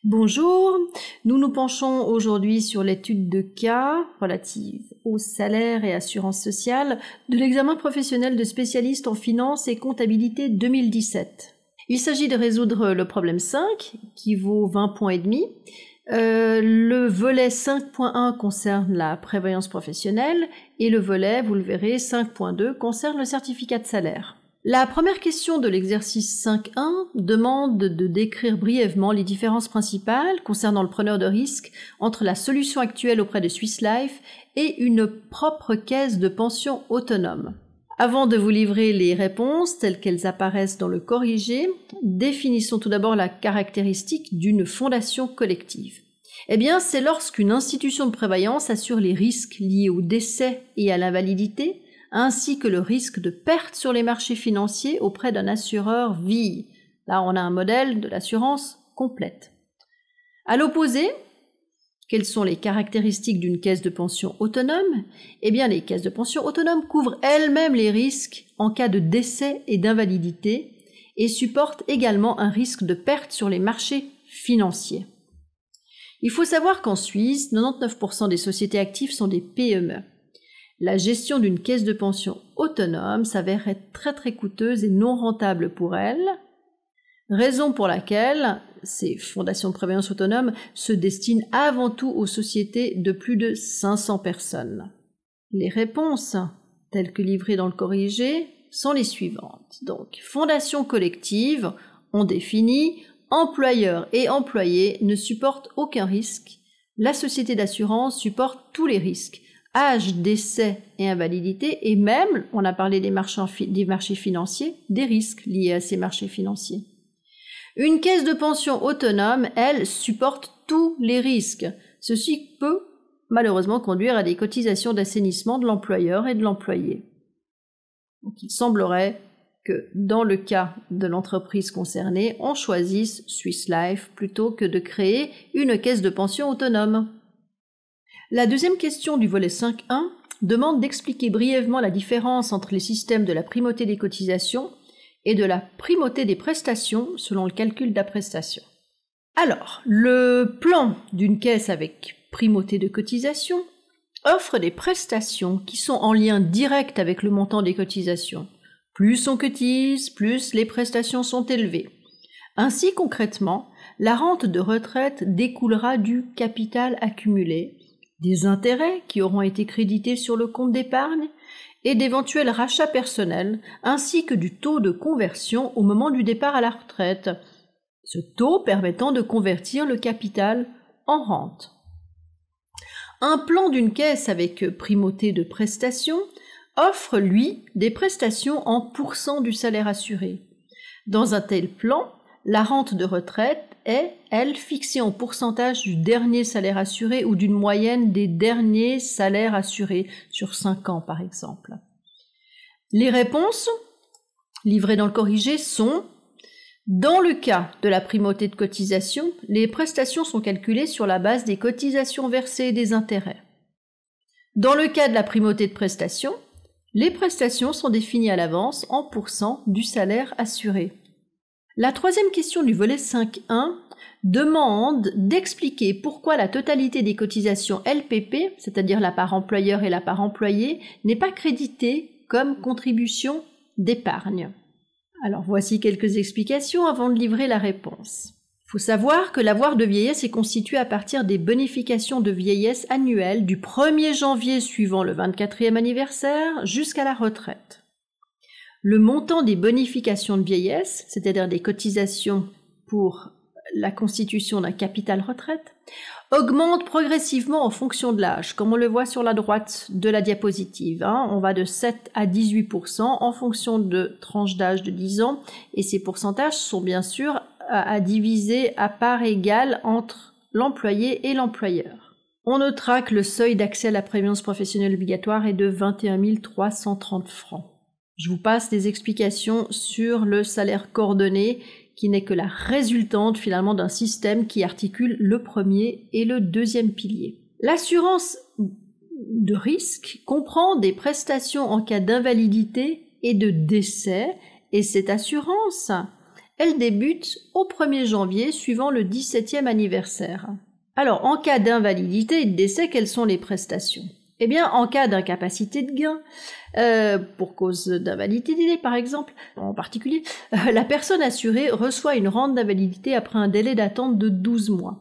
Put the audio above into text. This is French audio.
Bonjour, nous nous penchons aujourd'hui sur l'étude de cas relative au salaire et assurance sociale de l'examen professionnel de spécialiste en finance et comptabilité 2017. Il s'agit de résoudre le problème 5 qui vaut 20 points et demi. Le volet 5.1 concerne la prévoyance professionnelle et le volet, vous le verrez, 5.2 concerne le certificat de salaire. La première question de l'exercice 5.1 demande de décrire brièvement les différences principales concernant le preneur de risque entre la solution actuelle auprès de Swiss Life et une propre caisse de pension autonome. Avant de vous livrer les réponses telles qu'elles apparaissent dans le corrigé, définissons tout d'abord la caractéristique d'une fondation collective. Eh bien, c'est lorsqu'une institution de prévoyance assure les risques liés au décès et à l'invalidité, ainsi que le risque de perte sur les marchés financiers auprès d'un assureur vie. Là, on a un modèle de l'assurance complète. À l'opposé, quelles sont les caractéristiques d'une caisse de pension autonome ? Eh bien, les caisses de pension autonomes couvrent elles-mêmes les risques en cas de décès et d'invalidité et supportent également un risque de perte sur les marchés financiers. Il faut savoir qu'en Suisse, 99% des sociétés actives sont des PME. La gestion d'une caisse de pension autonome s'avère être très coûteuse et non rentable pour elle, raison pour laquelle ces fondations de prévoyance autonome se destinent avant tout aux sociétés de plus de 500 personnes. Les réponses, telles que livrées dans le corrigé, sont les suivantes. Donc, fondation collective, on définit, employeur et employé ne supportent aucun risque, la société d'assurance supporte tous les risques, âge, décès et invalidité, et même, on a parlé des marchés financiers, des risques liés à ces marchés financiers. Une caisse de pension autonome, elle, supporte tous les risques. Ceci peut malheureusement conduire à des cotisations d'assainissement de l'employeur et de l'employé. Donc il semblerait que dans le cas de l'entreprise concernée, on choisisse Swiss Life plutôt que de créer une caisse de pension autonome. La deuxième question du volet 5.1 demande d'expliquer brièvement la différence entre les systèmes de la primauté des cotisations et de la primauté des prestations selon le calcul de la prestation. Alors, le plan d'une caisse avec primauté de cotisation offre des prestations qui sont en lien direct avec le montant des cotisations. Plus on cotise, plus les prestations sont élevées. Ainsi, concrètement, la rente de retraite découlera du capital accumulé, des intérêts qui auront été crédités sur le compte d'épargne et d'éventuels rachats personnels, ainsi que du taux de conversion au moment du départ à la retraite, ce taux permettant de convertir le capital en rente. Un plan d'une caisse avec primauté de prestations offre, lui, des prestations en pourcent du salaire assuré. Dans un tel plan, la rente de retraite est, elle, fixée en pourcentage du dernier salaire assuré ou d'une moyenne des derniers salaires assurés sur 5 ans, par exemple. Les réponses, livrées dans le corrigé, sont: dans le cas de la primauté de cotisation, les prestations sont calculées sur la base des cotisations versées et des intérêts. Dans le cas de la primauté de prestation, les prestations sont définies à l'avance en pourcent du salaire assuré. La troisième question du volet 5.1 demande d'expliquer pourquoi la totalité des cotisations LPP, c'est-à-dire la part employeur et la part employé, n'est pas créditée comme contribution d'épargne. Alors voici quelques explications avant de livrer la réponse. Il faut savoir que l'avoir de vieillesse est constitué à partir des bonifications de vieillesse annuelles du 1er janvier suivant le 24e anniversaire jusqu'à la retraite. Le montant des bonifications de vieillesse, c'est-à-dire des cotisations pour la constitution d'un capital retraite, augmente progressivement en fonction de l'âge, comme on le voit sur la droite de la diapositive. On va de 7 à 18% en fonction de tranches d'âge de 10 ans, et ces pourcentages sont bien sûr à diviser à part égale entre l'employé et l'employeur. On notera que le seuil d'accès à la prévoyance professionnelle obligatoire est de 21 330 francs. Je vous passe des explications sur le salaire coordonné qui n'est que la résultante finalement d'un système qui articule le premier et le deuxième pilier. L'assurance de risque comprend des prestations en cas d'invalidité et de décès, et cette assurance, Elle débute au 1er janvier suivant le 17e anniversaire. Alors, en cas d'invalidité et de décès, quelles sont les prestations? Eh bien, en cas d'incapacité de gain, pour cause d'invalidité par exemple, en particulier, la personne assurée reçoit une rente d'invalidité après un délai d'attente de 12 mois.